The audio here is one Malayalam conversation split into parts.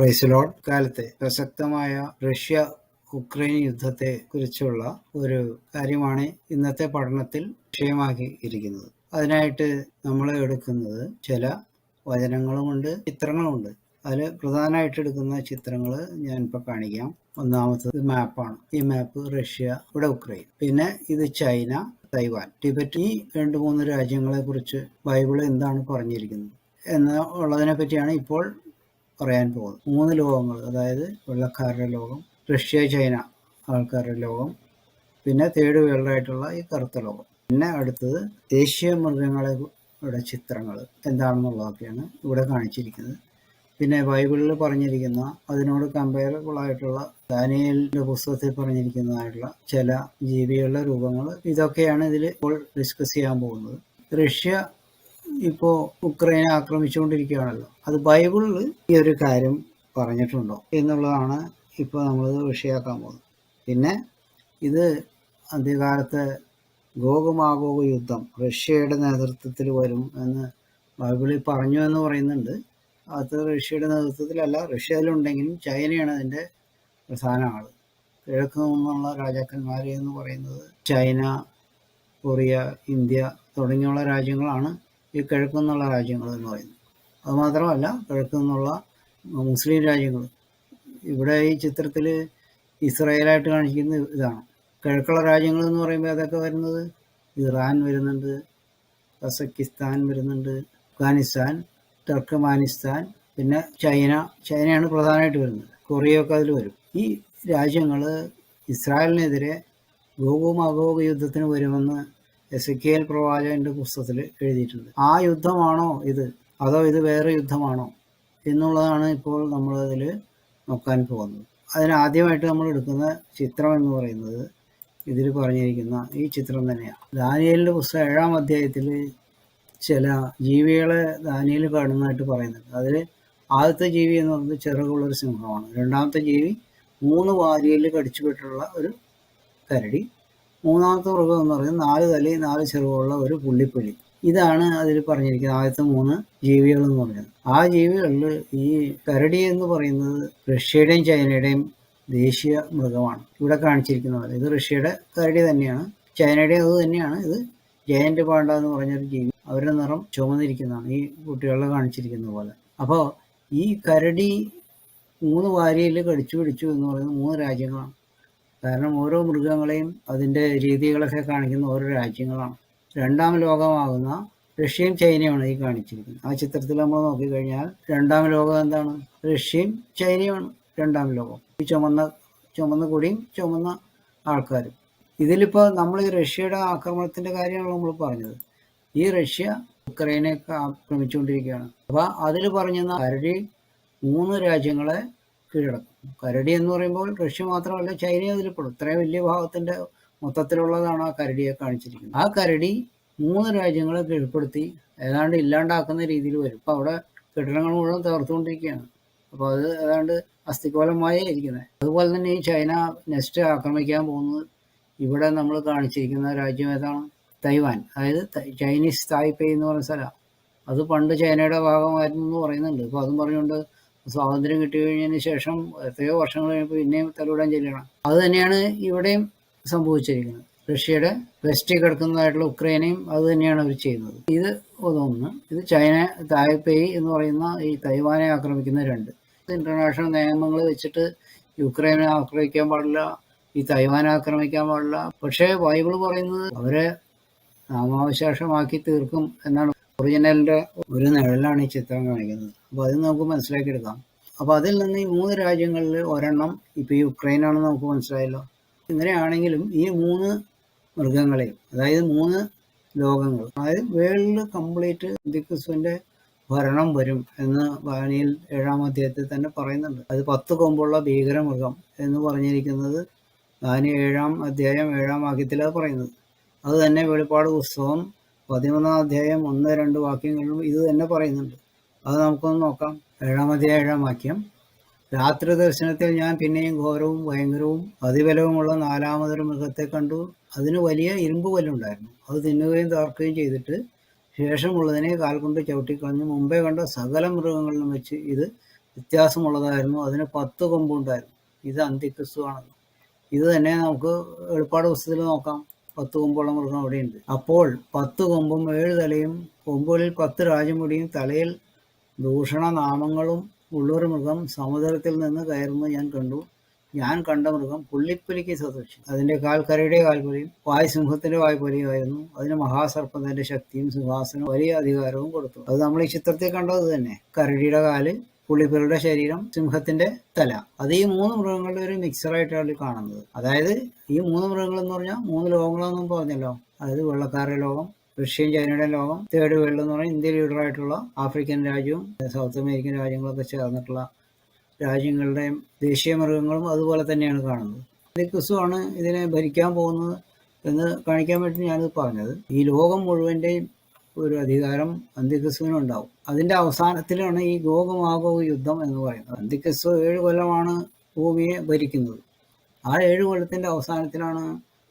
Praise Lord. കാലത്തെ പ്രസക്തമായ റഷ്യ ഉക്രൈൻ യുദ്ധത്തെ കുറിച്ചുള്ള ഒരു കാര്യമാണ് ഇന്നത്തെ പഠനത്തിൽ വിഷയമാക്കി ഇരിക്കുന്നത്. അതിനായിട്ട് നമ്മൾ എടുക്കുന്നത് ചില വചനങ്ങളുമുണ്ട്, ചിത്രങ്ങളുമുണ്ട്. അതിൽ പ്രധാനമായിട്ട് എടുക്കുന്ന ചിത്രങ്ങൾ ഞാനിപ്പോൾ കാണിക്കാം. ഒന്നാമത്തത് മാപ്പാണ്. ഈ മാപ്പ് റഷ്യ, ഇവിടെ ഉക്രൈൻ, പിന്നെ ഇത് ചൈന, തൈവാൻ, ടിബറ്റ്. ഈ 2-3 രാജ്യങ്ങളെ കുറിച്ച് ബൈബിൾ എന്താണ് പറഞ്ഞിരിക്കുന്നത് എന്നുള്ളതിനെ പറ്റിയാണ് ഇപ്പോൾ പറയാൻ പോകുന്നത്. 3 ലോകങ്ങൾ, അതായത് വെള്ളക്കാരുടെ ലോകം, റഷ്യ ചൈന ആൾക്കാരുടെ ലോകം, പിന്നെ തേർഡ് വേൾഡ് ആയിട്ടുള്ള ഈ കറുത്ത ലോകം. പിന്നെ അടുത്തത് ദേശീയ മൃഗങ്ങളുടെ ചിത്രങ്ങൾ എന്താണെന്നുള്ളതൊക്കെയാണ് ഇവിടെ കാണിച്ചിരിക്കുന്നത്. പിന്നെ ബൈബിളിൽ പറഞ്ഞിരിക്കുന്ന അതിനോട് കമ്പയറബിൾ ആയിട്ടുള്ള ദാനിയേലിന്റെ പുസ്തകത്തിൽ പറഞ്ഞിരിക്കുന്നതായിട്ടുള്ള ചില ജീവികളുടെ രൂപങ്ങൾ, ഇതൊക്കെയാണ് ഇതിൽ ഇപ്പോൾ ഡിസ്കസ് ചെയ്യാൻ പോകുന്നത്. റഷ്യ ഇപ്പോൾ ഉക്രൈനെ ആക്രമിച്ചുകൊണ്ടിരിക്കുകയാണല്ലോ. അത് ബൈബിളിൽ ഈ ഒരു കാര്യം പറഞ്ഞിട്ടുണ്ടോ എന്നുള്ളതാണ് ഇപ്പോൾ നമ്മൾ വിഷയമാക്കാൻ പോകുന്നത്. പിന്നെ ഇത് അന്ത്യകാലത്ത് ഗോഗ് യുദ്ധം റഷ്യയുടെ നേതൃത്വത്തിൽ വരും എന്ന് ബൈബിളിൽ പറഞ്ഞു എന്ന് പറയുന്നുണ്ട്. അത് റഷ്യയുടെ നേതൃത്വത്തിലല്ല, റഷ്യയിലുണ്ടെങ്കിലും ചൈനയാണ് അതിൻ്റെ പ്രധാന ആൾ. കിഴക്ക് നിന്നുള്ള രാജാക്കന്മാർ എന്ന് പറയുന്നത് ചൈന, കൊറിയ, ഇന്ത്യ തുടങ്ങിയുള്ള രാജ്യങ്ങളാണ് ഈ കിഴക്ക് നിന്നുള്ള രാജ്യങ്ങൾ എന്ന് പറയുന്നത്. അതുമാത്രമല്ല, കിഴക്ക് നിന്നുള്ള മുസ്ലിം രാജ്യങ്ങൾ. ഇവിടെ ഈ ചിത്രത്തിൽ ഇസ്രായേലായിട്ട് കാണിക്കുന്നത് ഇതാണ്. കിഴക്കുള്ള രാജ്യങ്ങൾ എന്ന് പറയുമ്പോൾ അതൊക്കെ വരുന്നത് ഇറാൻ വരുന്നുണ്ട്, കസക്കിസ്ഥാൻ വരുന്നുണ്ട്, അഫ്ഗാനിസ്ഥാൻ, ടർക്കമാനിസ്ഥാൻ, പിന്നെ ചൈനയാണ് പ്രധാനമായിട്ട് വരുന്നത്. കൊറിയയൊക്കെ അതിൽ വരും. ഈ രാജ്യങ്ങൾ ഇസ്രായേലിനെതിരെ ഗോഗ് യുദ്ധത്തിന് വരുമെന്ന് എസെക്കിയേൽ പ്രവാചകന്റെ പുസ്തകത്തിൽ എഴുതിയിട്ടുണ്ട്. ആ യുദ്ധമാണോ ഇത്, അതോ ഇത് വേറെ യുദ്ധമാണോ എന്നുള്ളതാണ് ഇപ്പോൾ നമ്മളതിൽ നോക്കാൻ പോകുന്നത്. അതിനാദ്യമായിട്ട് നമ്മൾ എടുക്കുന്ന ചിത്രം എന്ന് പറയുന്നത് ഇതിൽ പറഞ്ഞിരിക്കുന്ന ഈ ചിത്രം തന്നെയാണ്. ദാനിയേലിന്റെ പുസ്തകം 7-ാം അധ്യായത്തിൽ ചില ജീവികളെ ദാനിയേൽ കാണുന്നതായിട്ട് പറയുന്നുണ്ട്. അതിൽ ആദ്യത്തെ ജീവി എന്ന് പറയുന്നത് ചിറകുള്ളൊരു സിംഹമാണ്. രണ്ടാമത്തെ ജീവി 3 വാരിയിൽ കടിച്ചുപെട്ടുള്ള ഒരു കരടി. മൂന്നാമത്തെ മൃഗം എന്ന് പറയുന്നത് 4 തലയും 4 ചിറകുള്ള ഒരു പുള്ളിപ്പുലി. ഇതാണ് അതിൽ പറഞ്ഞിരിക്കുന്നത് ആദ്യത്തെ 3 ജീവികൾ എന്ന് പറയുന്നത്. ആ ജീവികളിൽ ഈ കരടി എന്ന് പറയുന്നത് റഷ്യയുടെയും ചൈനയുടെയും ദേശീയ മൃഗമാണ്. ഇവിടെ കാണിച്ചിരിക്കുന്ന പോലെ ഇത് റഷ്യയുടെ കരടി തന്നെയാണ്, ചൈനയുടെയും അത് തന്നെയാണ്. ഇത് ജയന്റ് പാണ്ട എന്ന് പറഞ്ഞൊരു ജീവി. അവരുടെ നിറം ചുമന്നിരിക്കുന്നതാണ്, ഈ കുട്ടികളെ കാണിച്ചിരിക്കുന്ന പോലെ. അപ്പോൾ ഈ കരടി 3 വാരിയിൽ കടിച്ചു പിടിച്ചു എന്ന് പറയുന്നത് 3 രാജ്യങ്ങളാണ്. കാരണം ഓരോ മൃഗങ്ങളെയും അതിൻ്റെ രീതികളൊക്കെ കാണിക്കുന്ന ഓരോ രാജ്യങ്ങളാണ്. 2-ാം ലോകമാകുന്ന റഷ്യയും ചൈനയുമാണ് ഈ കാണിച്ചിരിക്കുന്നത്. ആ ചിത്രത്തിൽ നമ്മൾ നോക്കിക്കഴിഞ്ഞാൽ 2-ാം ലോകം എന്താണ്? റഷ്യയും ചൈനയുമാണ് 2-ാം ലോകം. ഈ ചുമന്ന കൊടിയും ചുമന്ന ആൾക്കാരും. ഇതിലിപ്പോൾ നമ്മൾ ഈ റഷ്യയുടെ ആക്രമണത്തിൻ്റെ കാര്യമാണ് നമ്മൾ പറഞ്ഞത്. ഈ റഷ്യ ഉക്രൈനെ ആക്രമിച്ചുകൊണ്ടിരിക്കുകയാണ്. അപ്പോൾ അതിൽ പറഞ്ഞ കരടി 3 രാജ്യങ്ങളെ കീഴടക്കും. കരടി എന്ന് പറയുമ്പോൾ റഷ്യ മാത്രമല്ല, ചൈനയും അതിൽപ്പെടും. ഇത്രയും വലിയ ഭാഗത്തിന്റെ മൊത്തത്തിലുള്ളതാണ് ആ കരടിയെ കാണിച്ചിരിക്കുന്നത്. ആ കരടി 3 രാജ്യങ്ങളെ കീഴ്പ്പെടുത്തി ഏതാണ്ട് ഇല്ലാണ്ടാക്കുന്ന രീതിയിൽ വരും. ഇപ്പം അവിടെ കെട്ടിടങ്ങൾ മുഴുവൻ തകർത്തുകൊണ്ടിരിക്കുകയാണ്. അപ്പോൾ അത് ഏതാണ്ട് അസ്ഥികോലമായേ ഇരിക്കുന്നത്. അതുപോലെ തന്നെ ഈ ചൈന നെക്സ്റ്റ് ആക്രമിക്കാൻ പോകുന്നത് ഇവിടെ നമ്മൾ കാണിച്ചിരിക്കുന്ന രാജ്യം ഏതാണ്? തൈവാൻ. അതായത് ചൈനീസ് തായ്പേ എന്ന് പറയുന്ന സ്ഥലമാണ്. അത് പണ്ട് ചൈനയുടെ ഭാഗമായിരുന്നു എന്ന് പറയുന്നുണ്ട്. അപ്പോൾ അതും പറഞ്ഞുകൊണ്ട് സ്വാതന്ത്ര്യം കിട്ടിക്കഴിഞ്ഞതിന് ശേഷം എത്രയോ വർഷങ്ങൾ കഴിഞ്ഞപ്പോൾ പിന്നെയും തലവിടാൻ ചെല്ലണം. അത് തന്നെയാണ് ഇവിടെയും സംഭവിച്ചിരിക്കുന്നത്. റഷ്യയുടെ വെസ്റ്റിൽ കിടക്കുന്നതായിട്ടുള്ള ഉക്രൈനെയും അത് തന്നെയാണ് അവർ ചെയ്യുന്നത്. ഇത് ഒന്ന്. ഇത് ചൈന തായ്പേയ് എന്ന് പറയുന്ന ഈ തൈവാനെ ആക്രമിക്കുന്ന 2. ഇന്റർനാഷണൽ നിയമങ്ങൾ വെച്ചിട്ട് യുക്രൈനെ ആക്രമിക്കാൻ പാടില്ല, ഈ തൈവാനെ ആക്രമിക്കാൻ പാടില്ല. പക്ഷേ ബൈബിൾ പറയുന്നത് അവരെ നാമാവശേഷമാക്കി തീർക്കും എന്നാണ്. ഒറിജിനലിന്റെ ഒരു നിഴലാണ് ഈ ചിത്രം കാണിക്കുന്നത്. അപ്പോൾ അത് നമുക്ക് മനസ്സിലാക്കിയെടുക്കാം. അപ്പോൾ അതിൽ നിന്ന് ഈ 3 രാജ്യങ്ങളിൽ ഒരെണ്ണം ഇപ്പോൾ ഈ ഉക്രൈനാണെന്ന് നമുക്ക് മനസ്സിലായല്ലോ. ഇങ്ങനെയാണെങ്കിലും ഈ 3 മൃഗങ്ങളെയും, അതായത് 3 ലോകങ്ങൾ, അതായത് വേൾഡ് കംപ്ലീറ്റ് അന്തിക്രിസ്തുവിന്റെ ഭരണം വരും എന്ന് ദാനിയേൽ 7-ാം അധ്യായത്തിൽ തന്നെ പറയുന്നുണ്ട്. അത് 10 കൊമ്പുള്ള ഭീകരമൃഗം എന്ന് പറഞ്ഞിരിക്കുന്നത് ദാനിയേൽ 7-ാം അധ്യായം 7-ാം വാക്യത്തിലാണ് പറയുന്നത്. അത് തന്നെ വെളിപ്പാട് പുസ്തകം 13-ാം അധ്യായം 1-2 വാക്യങ്ങളിലും ഇത് തന്നെ പറയുന്നുണ്ട്. അത് നമുക്കൊന്ന് നോക്കാം. 7-ാം അധ്യായം 7-ാം വാക്യം: രാത്രി ദർശനത്തിൽ ഞാൻ പിന്നെയും ഘോരവും ഭയങ്കരവും അതിബലവുമുള്ള 4-മതൊരു മൃഗത്തെ കണ്ടു. അതിന് വലിയ ഇരുമ്പ് പല്ലുണ്ടായിരുന്നു. അത് തിന്നുകയും തകർക്കുകയും ചെയ്തിട്ട് ശേഷമുള്ളതിനെ കാൽ കൊണ്ട് ചവിട്ടിക്കളഞ്ഞു. മുമ്പേ കണ്ട സകല മൃഗങ്ങളിലും വെച്ച് ഇത് വ്യത്യാസമുള്ളതായിരുന്നു. അതിന് 10 കൊമ്പുണ്ടായിരുന്നു. ഇത് അന്ത്യക്രിസ്തുവാണ്. ഇത് തന്നെ നമുക്ക് വെളിപ്പാട് പുസ്തകത്തിൽ നോക്കാം. 10 കൊമ്പുള്ള മൃഗം അവിടെയുണ്ട്. അപ്പോൾ 10 കൊമ്പും 7 തലയും, കൊമ്പുകളിൽ 10 രാജമുടിയും, തലയിൽ ദൂഷണ നാമങ്ങളും ഉള്ളൊരു മൃഗം സമുദ്രത്തിൽ നിന്ന് കയറുന്നത് ഞാൻ കണ്ടു. ഞാൻ കണ്ട മൃഗം പുള്ളിപ്പുലിക്ക് സദൃശം. അതിന്റെ കാൽ കരയുടെ കാൽപോലെയും വായ് സിംഹത്തിന്റെ വായ്പോലെയുമായിരുന്നു. അതിന് മഹാസർപ്പത്തിന്റെ ശക്തിയും സിംഹാസനവും വലിയ അധികാരവും കൊടുത്തു. അത് നമ്മൾ ഈ ചിത്രത്തിൽ കണ്ടത് തന്നെ. കരടിയുടെ കാല്, പുള്ളിപ്പുലിയുടെ ശരീരം, സിംഹത്തിന്റെ തല. അത് ഈ 3 മൃഗങ്ങളുടെ ഒരു മിക്സറായിട്ടാണ് കാണുന്നത്. അതായത് ഈ 3 മൃഗങ്ങൾ എന്ന് പറഞ്ഞാൽ 3 ലോകങ്ങളെന്നും പറഞ്ഞല്ലോ. അതായത് വെള്ളക്കാരുടെ ലോകം, റഷ്യൻ ചൈനയുടെ ലോകം, തേർഡ് വേൾഡ് എന്ന് പറഞ്ഞാൽ ഇന്ത്യ ലീഡറായിട്ടുള്ള ആഫ്രിക്കൻ രാജ്യവും സൗത്ത് അമേരിക്കൻ രാജ്യങ്ങളൊക്കെ ചേർന്നിട്ടുള്ള രാജ്യങ്ങളുടെയും ദേശീയ മൃഗങ്ങളും അതുപോലെ തന്നെയാണ് കാണുന്നത്. അന്ത്യക്രിസ്തുവാണ് ഇതിനെ ഭരിക്കാൻ പോകുന്നത് എന്ന് കാണിക്കാൻ വേണ്ടി ഞാനിത് പറഞ്ഞത്. ഈ ലോകം മുഴുവൻ്റെയും ഒരു അധികാരം അന്ത്യക്രിസ്തുവിനുണ്ടാവും. അതിന്റെ അവസാനത്തിലാണ് ഈ ഗോഗ് മാഗോഗ് യുദ്ധം എന്ന് പറയുന്നത്. അന്ത്യക്രിസ്തു 7 കൊല്ലമാണ് ഭൂമിയെ ഭരിക്കുന്നത്. ആ 7 കൊല്ലത്തിന്റെ അവസാനത്തിലാണ്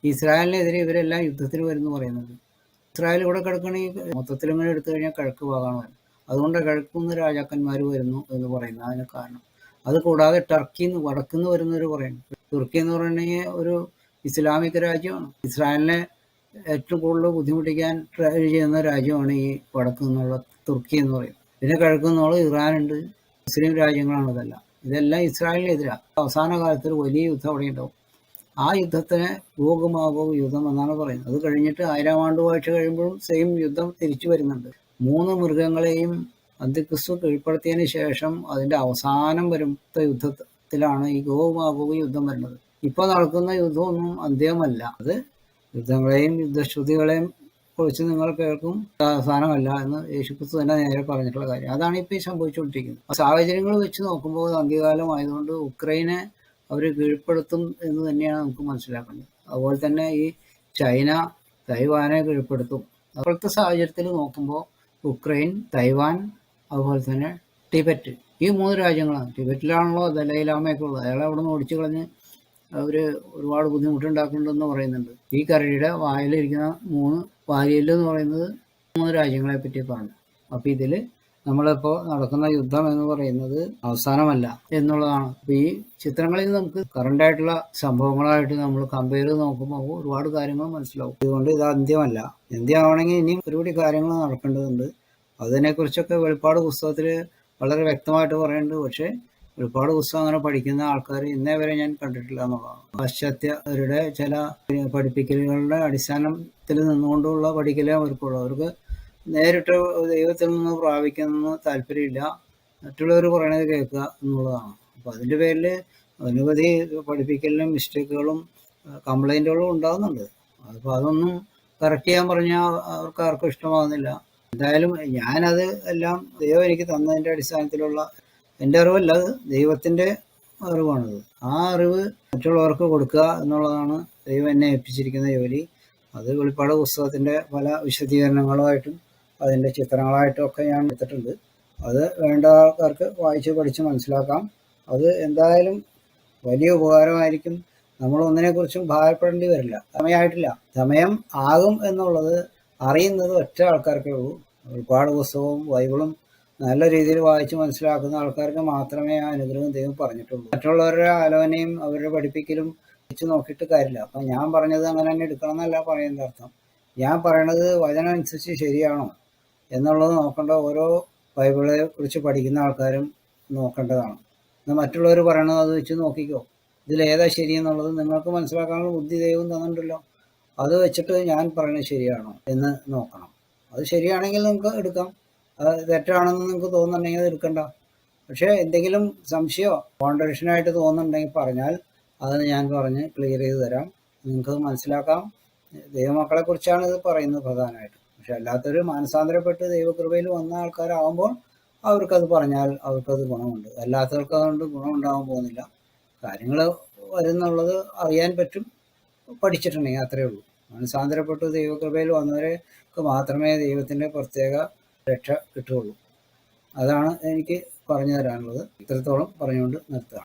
ഇസ്രായേലിനെതിരെ ഇവരെല്ലാം യുദ്ധത്തിന് വരുന്നു പറയുന്നത്. ഇസ്രായേൽ ഇവിടെ കിടക്കണമെങ്കിൽ മൊത്തത്തിൽ ഇങ്ങനെ എടുത്തു കഴിഞ്ഞാൽ കിഴക്ക് ഭാഗമാണ് വരുന്നത്. അതുകൊണ്ട് കിഴക്കുന്ന് രാജാക്കന്മാർ വരുന്നു എന്ന് പറയുന്നത് അതിന് കാരണം. അത് കൂടാതെ ടർക്കിന്ന് വടക്കുന്ന് വരുന്നവർ പറയുന്നു. തുർക്കി എന്ന് പറഞ്ഞിട്ടുണ്ടെങ്കിൽ ഒരു ഇസ്ലാമിക് രാജ്യമാണ്. ഇസ്രായേലിനെ ഏറ്റവും കൂടുതൽ ബുദ്ധിമുട്ടിക്കാൻ ട്രൈ ചെയ്യുന്ന രാജ്യമാണ് ഈ വടക്ക് നിന്നുള്ള തുർക്കി എന്ന് പറയുന്നത്. പിന്നെ കിഴക്ക് നിന്നുള്ള ഇറാനുണ്ട്. മുസ്ലിം രാജ്യങ്ങളാണ് ഇതെല്ലാം. ഇതെല്ലാം ഇസ്രായേലിനെതിരാണ്. അവസാന കാലത്ത് ഒരു വലിയ യുദ്ധം അവിടെ ഉണ്ടാവും. ആ യുദ്ധത്തിന് ഗോഗ് മാഗോഗ് യുദ്ധം എന്നാണ് പറയുന്നത്. അത് കഴിഞ്ഞിട്ട് 1000 ആണ്ട് വാഴ്ച കഴിയുമ്പോഴും സെയിം യുദ്ധം തിരിച്ചു വരുന്നുണ്ട്. 3 മൃഗങ്ങളെയും അന്ത്യക്രിസ്തു കീഴ്പ്പെടുത്തിയതിന് ശേഷം അതിന്റെ അവസാനം വരുന്ന യുദ്ധത്തിലാണ് ഈ ഗോഗ് മാഗോഗ് യുദ്ധം വരുന്നത്. ഇപ്പൊ നടക്കുന്ന യുദ്ധമൊന്നും അന്ത്യമല്ല. അത് യുദ്ധങ്ങളെയും യുദ്ധശ്രുതികളെയും കുറിച്ച് നിങ്ങൾ കേൾക്കും, അവസാനമല്ല എന്ന് യേശുക്രിസ്തു തന്നെ നേരെ പറഞ്ഞിട്ടുള്ള കാര്യം. അതാണ് ഇപ്പോൾ ഈ സംഭവിച്ചുകൊണ്ടിരിക്കുന്നത്. സാഹചര്യങ്ങൾ വെച്ച് നോക്കുമ്പോൾ അന്ത്യകാലം ആയതുകൊണ്ട് ഉക്രൈനെ അവർ കീഴ്പ്പെടുത്തും എന്ന് തന്നെയാണ് നമുക്ക് മനസ്സിലാക്കേണ്ടത്. അതുപോലെ തന്നെ ഈ ചൈന തൈവാനെ കീഴ്പ്പെടുത്തും. അപ്പോഴത്തെ സാഹചര്യത്തിൽ നോക്കുമ്പോൾ ഉക്രൈൻ, തൈവാൻ, അതുപോലെ തന്നെ ടിബറ്റ്, ഈ 3 രാജ്യങ്ങളാണ്. ടിബറ്റിലാണല്ലോ ദലൈലാമയൊക്കെ ഉള്ളത്. അയാളെ അവിടെ നിന്ന് ഓടിച്ചു കളഞ്ഞ് അവർ ഒരുപാട് ബുദ്ധിമുട്ടുണ്ടാക്കുന്നുണ്ടെന്ന് പറയുന്നുണ്ട്. ഈ കരടിയുടെ വായിലിരിക്കുന്ന 3 വാരിയല് എന്ന് പറയുന്നത് 3 രാജ്യങ്ങളെ പറ്റി പറഞ്ഞു. അപ്പൊ ഇതിൽ നമ്മളിപ്പോൾ നടക്കുന്ന യുദ്ധം എന്ന് പറയുന്നത് അവസാനമല്ല എന്നുള്ളതാണ്. അപ്പൊ ഈ ചിത്രങ്ങളിൽ നമുക്ക് കറണ്ട് ആയിട്ടുള്ള സംഭവങ്ങളായിട്ട് നമ്മൾ കമ്പയർ ചെയ്ത് നോക്കുമ്പോൾ ഒരുപാട് കാര്യങ്ങൾ മനസ്സിലാവും. അതുകൊണ്ട് ഇത് അന്ത്യമല്ല. അന്ത്യമാവണമെങ്കിൽ ഇനിയും ഒരുപാട് കാര്യങ്ങൾ നടക്കേണ്ടതുണ്ട്. അതിനെക്കുറിച്ചൊക്കെ വെളിപ്പാട് പുസ്തകത്തിൽ വളരെ വ്യക്തമായിട്ട് പറയുന്നുണ്ട്. പക്ഷേ ഒരുപാട് പുസ്തകം അങ്ങനെ പഠിക്കുന്ന ആൾക്കാർ ഇന്നേ വരെ ഞാൻ കണ്ടിട്ടില്ല എന്നുള്ളതാണ്. പാശ്ചാത്യരുടെ ചില പഠിപ്പിക്കലുകളുടെ അടിസ്ഥാനത്തിൽ നിന്നുകൊണ്ടുള്ള പഠിക്കലേ അവർക്കുള്ളൂ. അവർക്ക് നേരിട്ട് ദൈവത്തിൽ നിന്ന് പ്രാപിക്കുന്ന താല്പര്യമില്ല. മറ്റുള്ളവർ പറയണത് കേൾക്കുക എന്നുള്ളതാണ്. അപ്പോൾ അതിൻ്റെ പേരിൽ അനവധി പഠിപ്പിക്കലിനും മിസ്റ്റേക്കുകളും കംപ്ലൈൻറ്റുകളും ഉണ്ടാകുന്നുണ്ട്. അപ്പോൾ അതൊന്നും കറക്റ്റ് ചെയ്യാൻ പറഞ്ഞാൽ അവർക്ക് ആർക്കും ഇഷ്ടമാകുന്നില്ല. എന്തായാലും ഞാനത് എല്ലാം ദൈവം എനിക്ക് തന്നതിൻ്റെ അടിസ്ഥാനത്തിലുള്ള എൻ്റെ അറിവല്ല, അത് ദൈവത്തിൻ്റെ അറിവാണത്. ആ അറിവ് മറ്റുള്ളവർക്ക് കൊടുക്കുക എന്നുള്ളതാണ് ദൈവം എന്നെ ഏൽപ്പിച്ചിരിക്കുന്ന ജോലി. അത് വെളിപ്പാട് പുസ്തകത്തിൻ്റെ പല വിശദീകരണങ്ങളുമായിട്ടും അതിൻ്റെ ചിത്രങ്ങളായിട്ടും ഒക്കെ ഞാൻ എടുത്തിട്ടുണ്ട്. അത് വേണ്ട ആൾക്കാർക്ക് വായിച്ച് പഠിച്ച് മനസ്സിലാക്കാം. അത് എന്തായാലും വലിയ ഉപകാരമായിരിക്കും. നമ്മൾ ഒന്നിനെക്കുറിച്ചും ഭയപ്പെടേണ്ടി വരില്ല. സമയമായിട്ടില്ല. സമയം ആകും എന്നുള്ളത് അറിയുന്നത് ഒറ്റ ആൾക്കാർക്കേ ഉള്ളൂ. ഒരുപാട് പുസ്തകവും ബൈബിളും നല്ല രീതിയിൽ വായിച്ച് മനസ്സിലാക്കുന്ന ആൾക്കാർക്ക് മാത്രമേ ആ അനുഗ്രഹം ദൈവം പറഞ്ഞിട്ടുള്ളൂ. മറ്റുള്ളവരുടെ ആലോചനയും അവരുടെ പഠിപ്പിക്കലും വെച്ച് നോക്കിയിട്ട് കാര്യമില്ല. അപ്പം ഞാൻ പറഞ്ഞത് അങ്ങനെ തന്നെ എടുക്കണം എന്നല്ല പറയുന്നത് അർത്ഥം. ഞാൻ പറയണത് വചനം അനുസരിച്ച് ശരിയാണോ എന്നുള്ളത് നോക്കേണ്ട ഓരോ ബൈബിളെ കുറിച്ച് പഠിക്കുന്ന ആൾക്കാരും നോക്കേണ്ടതാണ്. എന്നാൽ മറ്റുള്ളവർ പറയണത് അത് വെച്ച് നോക്കിക്കോ, ഇതിലേതാ ശരിയെന്നുള്ളത് നിങ്ങൾക്ക് മനസ്സിലാക്കാനുള്ള ബുദ്ധി ദൈവം തന്നിട്ടുണ്ടല്ലോ. അത് വെച്ചിട്ട് ഞാൻ പറയുന്നത് ശരിയാണോ എന്ന് നോക്കണം. അത് ശരിയാണെങ്കിൽ നിങ്ങൾക്ക് എടുക്കാം. അത് തെറ്റാണെന്ന് നിങ്ങൾക്ക് തോന്നുന്നുണ്ടെങ്കിൽ അത് എടുക്കണ്ട. പക്ഷേ എന്തെങ്കിലും സംശയമോ കോൺട്രഡിക്ഷനായിട്ട് തോന്നുന്നുണ്ടെങ്കിൽ പറഞ്ഞാൽ അത് ഞാൻ പറഞ്ഞ് ക്ലിയർ ചെയ്ത് തരാം. നിങ്ങൾക്ക് മനസ്സിലാക്കാം. ദൈവമക്കളെ കുറിച്ചാണ് ഇത് പറയുന്നത് പ്രധാനമായിട്ട്. പക്ഷെ അല്ലാത്തൊരു മാനസാന്തരപ്പെട്ട് ദൈവകൃപയിൽ വന്ന ആൾക്കാരാകുമ്പോൾ അവർക്കത് പറഞ്ഞാൽ അവർക്കത് ഗുണമുണ്ട്. അല്ലാത്തവർക്ക് അതുകൊണ്ട് ഗുണം ഉണ്ടാകാൻ പോകുന്നില്ല. കാര്യങ്ങൾ വരുന്നുള്ളത് അറിയാൻ പറ്റും പഠിച്ചിട്ടുണ്ടെങ്കിൽ, അത്രയേ ഉള്ളൂ. മാനസാന്തരപ്പെട്ട് ദൈവകൃപയിൽ വന്നവർക്ക് മാത്രമേ ദൈവത്തിൻ്റെ പ്രത്യേക രക്ഷ കിട്ടുകയുള്ളൂ. അതാണ് എനിക്ക് പറഞ്ഞു തരാനുള്ളത്. ഇത്രത്തോളം പറഞ്ഞുകൊണ്ട് നിർത്തുക.